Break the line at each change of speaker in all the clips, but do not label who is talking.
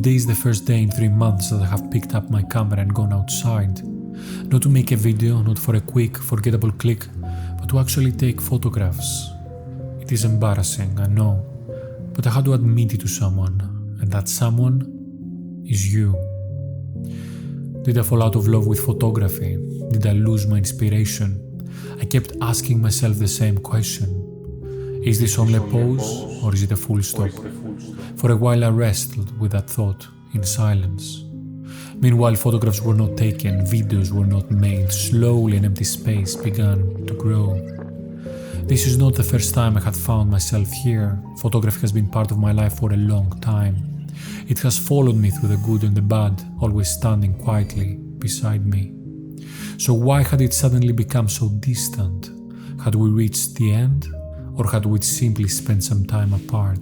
Today is the first day in 3 months that I have picked up my camera and gone outside. Not to make a video, not for a quick, forgettable click, but to actually take photographs. It is embarrassing, I know, but I had to admit it to someone, and that someone is you. Did I fall out of love with photography? Did I lose my inspiration? I kept asking myself the same question. Is this only a pause, or is it a full stop? For a while I wrestled with that thought in silence. Meanwhile, photographs were not taken, videos were not made. Slowly an empty space began to grow. This is not the first time I had found myself here. Photography has been part of my life for a long time. It has followed me through the good and the bad, always standing quietly beside me. So why had it suddenly become so distant? Had we reached the end, or had we simply spent some time apart?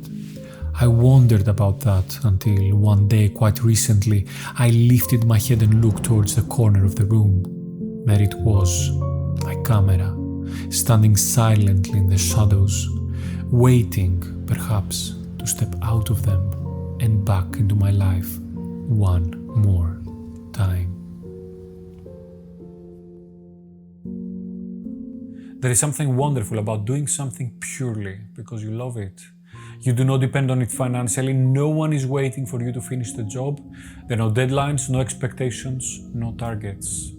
I wondered about that until one day, quite recently, I lifted my head and looked towards the corner of the room. There it was, my camera, standing silently in the shadows, waiting, perhaps, to step out of them and back into my life one more time. There is something wonderful about doing something purely because you love it. You do not depend on it financially, no one is waiting for you to finish the job. There are no deadlines, no expectations, no targets.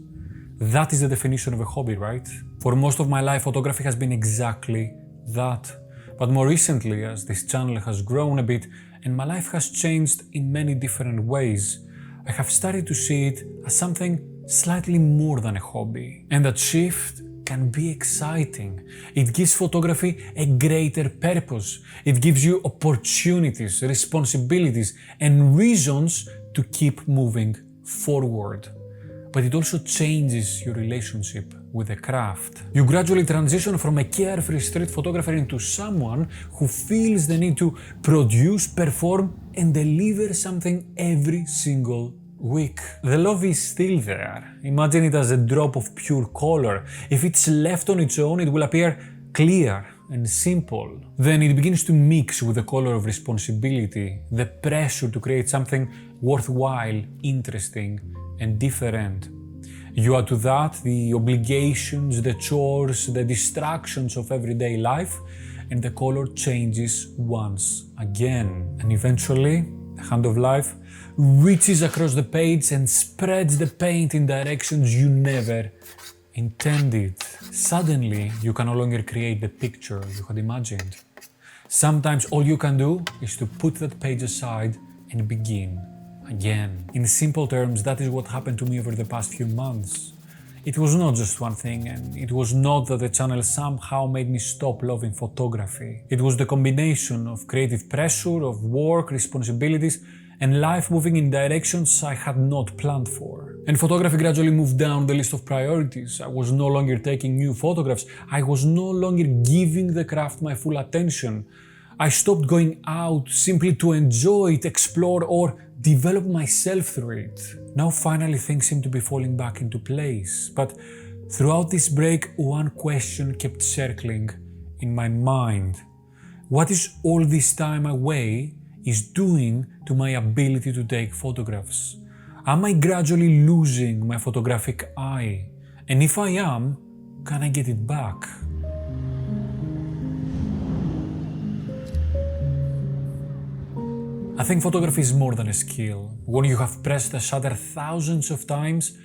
That is the definition of a hobby, right? For most of my life, photography has been exactly that. But more recently, as this channel has grown a bit and my life has changed in many different ways, I have started to see it as something slightly more than a hobby. And that shift can be exciting. It gives photography a greater purpose. It gives you opportunities, responsibilities, and reasons to keep moving forward. But it also changes your relationship with the craft. You gradually transition from a carefree street photographer into someone who feels the need to produce, perform, and deliver something every single week. The love is still there. Imagine it as a drop of pure color. If it's left on its own, it will appear clear and simple. Then it begins to mix with the color of responsibility, the pressure to create something worthwhile, interesting, and different. You add to that the obligations, the chores, the distractions of everyday life, and the color changes once again. And eventually, the hand of life reaches across the page and spreads the paint in directions you never intended. Suddenly, you can no longer create the picture you had imagined. Sometimes all you can do is to put that page aside and begin again. In simple terms, that is what happened to me over the past few months. It was not just one thing, and it was not that the channel somehow made me stop loving photography. It was the combination of creative pressure, of work, responsibilities, and life moving in directions I had not planned for. And photography gradually moved down the list of priorities. I was no longer taking new photographs. I was no longer giving the craft my full attention. I stopped going out simply to enjoy it, explore, or develop myself through it. Now finally things seem to be falling back into place. But throughout this break, one question kept circling in my mind. What is all this time away is doing to my ability to take photographs? Am I gradually losing my photographic eye? And if I am, can I get it back? I think photography is more than a skill. When you have pressed the shutter thousands of times,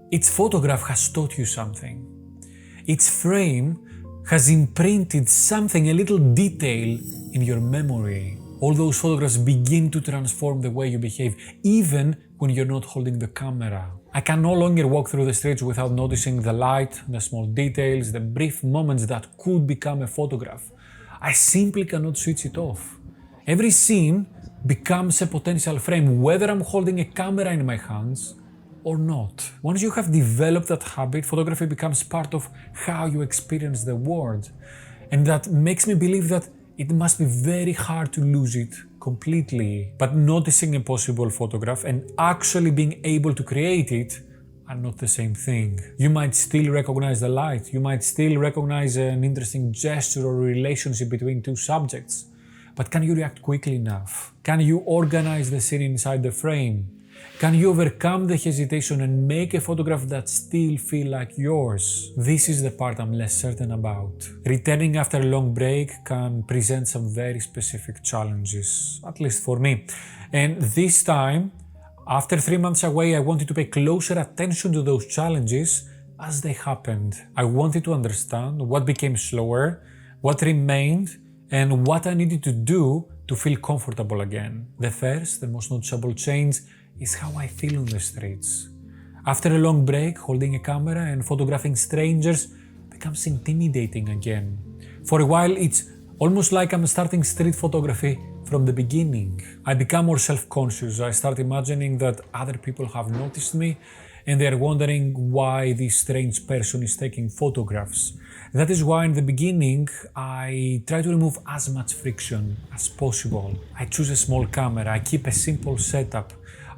each photograph has taught you something. Each frame has imprinted something, a little detail in your memory. All those photographs begin to transform the way you behave, even when you're not holding the camera. I can no longer walk through the streets without noticing the light, the small details, the brief moments that could become a photograph. I simply cannot switch it off. Every scene becomes a potential frame, whether I'm holding a camera in my hands or not. Once you have developed that habit, photography becomes part of how you experience the world. And that makes me believe that it must be very hard to lose it completely. But noticing a possible photograph and actually being able to create it are not the same thing. You might still recognize the light, you might still recognize an interesting gesture or relationship between two subjects, but can you react quickly enough? Can you organize the scene inside the frame? Can you overcome the hesitation and make a photograph that still feels like yours? This is the part I'm less certain about. Returning after a long break can present some very specific challenges, at least for me. And this time, after 3 months away, I wanted to pay closer attention to those challenges as they happened. I wanted to understand what became slower, what remained, and what I needed to do to feel comfortable again. The first, the most noticeable change is how I feel on the streets. After a long break, holding a camera and photographing strangers becomes intimidating again. For a while, it's almost like I'm starting street photography from the beginning. I become more self-conscious. I start imagining that other people have noticed me and they're wondering why this strange person is taking photographs. That is why in the beginning I try to remove as much friction as possible. I choose a small camera, I keep a simple setup.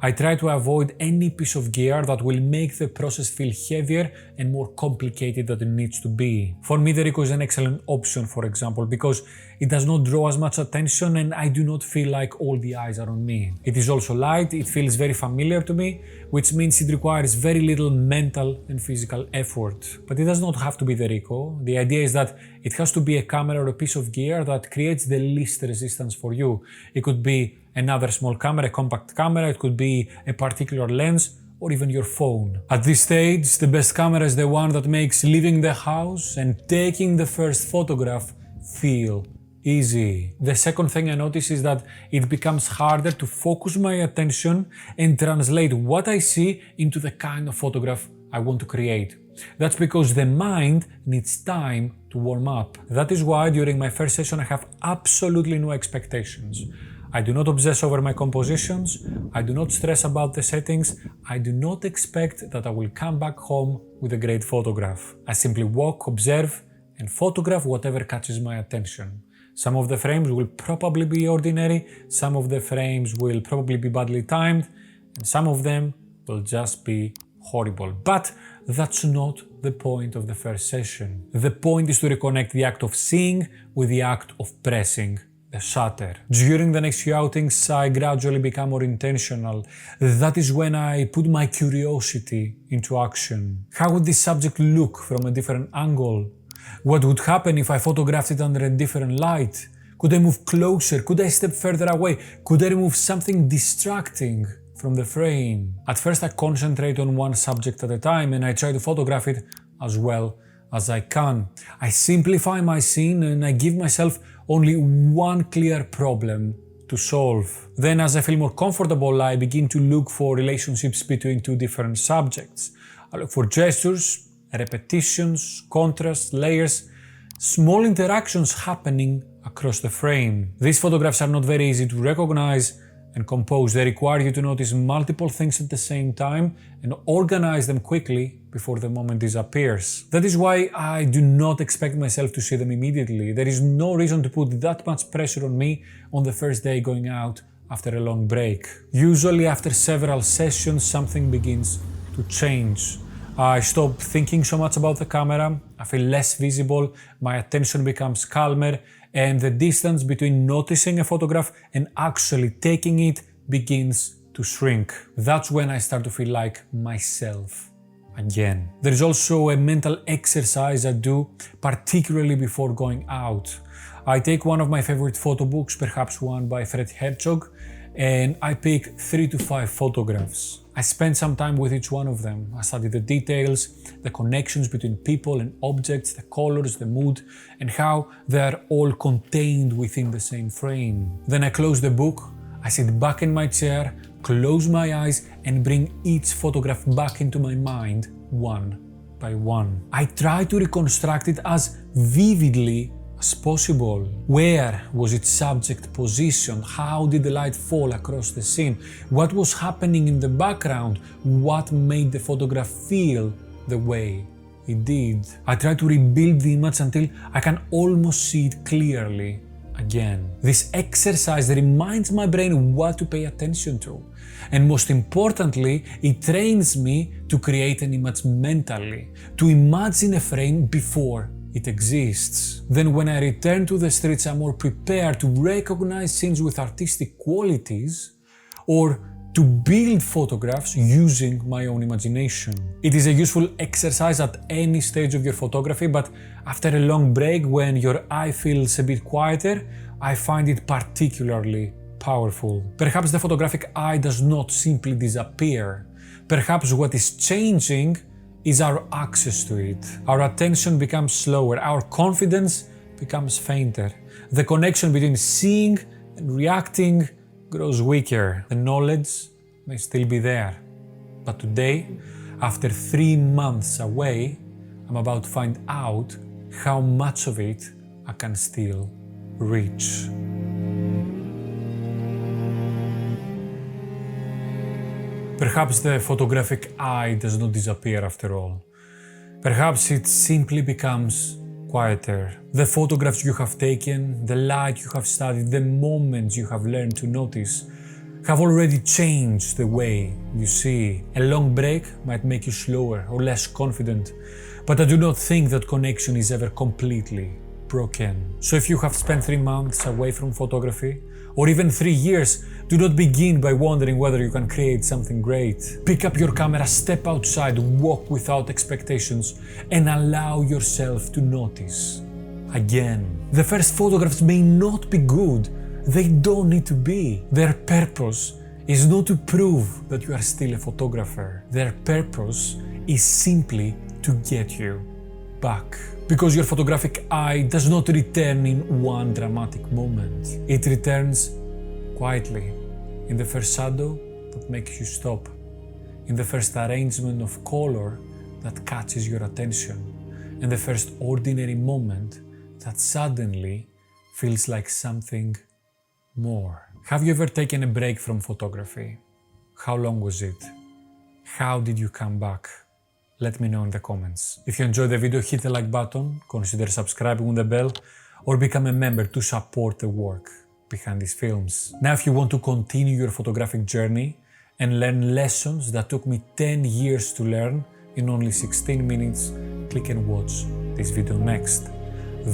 I try to avoid any piece of gear that will make the process feel heavier and more complicated than it needs to be. For me, the Ricoh is an excellent option, for example, because it does not draw as much attention and I do not feel like all the eyes are on me. It is also light, it feels very familiar to me, which means it requires very little mental and physical effort. But it does not have to be the Ricoh. The idea is that it has to be a camera or a piece of gear that creates the least resistance for you. It could be another small camera, a compact camera, it could be a particular lens, or even your phone. At this stage, the best camera is the one that makes leaving the house and taking the first photograph feel easy. The second thing I notice is that it becomes harder to focus my attention and translate what I see into the kind of photograph I want to create. That's because the mind needs time to warm up. That is why during my first session I have absolutely no expectations. I do not obsess over my compositions, I do not stress about the settings, I do not expect that I will come back home with a great photograph. I simply walk, observe, and photograph whatever catches my attention. Some of the frames will probably be ordinary, some of the frames will probably be badly timed, and some of them will just be horrible. But that's not the point of the first session. The point is to reconnect the act of seeing with the act of pressing the shutter. During the next few outings, I gradually become more intentional. That is when I put my curiosity into action. How would this subject look from a different angle? What would happen if I photographed it under a different light? Could I move closer? Could I step further away? Could I remove something distracting from the frame? At first I concentrate on one subject at a time and I try to photograph it as well as I can. I simplify my scene and I give myself only one clear problem to solve. Then as I feel more comfortable, I begin to look for relationships between two different subjects. I look for gestures, repetitions, contrast, layers, small interactions happening across the frame. These photographs are not very easy to recognize and compose. They require you to notice multiple things at the same time and organize them quickly before the moment disappears. That is why I do not expect myself to see them immediately. There is no reason to put that much pressure on me on the first day going out after a long break. Usually after several sessions, something begins to change. I stop thinking so much about the camera, I feel less visible, my attention becomes calmer, and the distance between noticing a photograph and actually taking it begins to shrink. That's when I start to feel like myself again. There is also a mental exercise I do, particularly before going out. I take one of my favorite photo books, perhaps one by Fred Herzog, and I pick 3 to 5 photographs. I spend some time with each one of them. I study the details, the connections between people and objects, the colors, the mood, and how they are all contained within the same frame. Then I close the book, I sit back in my chair, close my eyes, and bring each photograph back into my mind, one by one. I try to reconstruct it as vividly as possible. Where was its subject positioned? How did the light fall across the scene? What was happening in the background? What made the photograph feel the way it did? I try to rebuild the image until I can almost see it clearly again. This exercise reminds my brain what to pay attention to. And most importantly, it trains me to create an image mentally, to imagine a frame before it exists. Then when I return to the streets, I'm more prepared to recognize scenes with artistic qualities or to build photographs using my own imagination. It is a useful exercise at any stage of your photography, but after a long break when your eye feels a bit quieter, I find it particularly powerful. Perhaps the photographic eye does not simply disappear. Perhaps what is changing is our access to it. Our attention becomes slower, our confidence becomes fainter. The connection between seeing and reacting grows weaker. The knowledge may still be there. But today, after 3 months away, I'm about to find out how much of it I can still reach. Perhaps the photographic eye does not disappear after all. Perhaps it simply becomes quieter. The photographs you have taken, the light you have studied, the moments you have learned to notice have already changed the way you see. A long break might make you slower or less confident, but I do not think that connection is ever completely broken. So if you have spent 3 months away from photography, or even 3 years, do not begin by wondering whether you can create something great. Pick up your camera, step outside, walk without expectations, and allow yourself to notice. Again, the first photographs may not be good. They don't need to be. Their purpose is not to prove that you are still a photographer. Their purpose is simply to get you back. Because your photographic eye does not return in one dramatic moment. It returns quietly, in the first shadow that makes you stop, in the first arrangement of color that catches your attention, and the first ordinary moment that suddenly feels like something more. Have you ever taken a break from photography? How long was it? How did you come back? Let me know in the comments. If you enjoyed the video, hit the like button, consider subscribing with the bell, or become a member to support the work behind these films. Now, if you want to continue your photographic journey and learn lessons that took me 10 years to learn in only 16 minutes, click and watch this video next.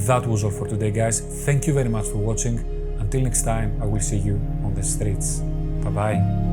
That was all for today, guys. Thank you very much for watching. Until next time, I will see you on the streets. Bye bye.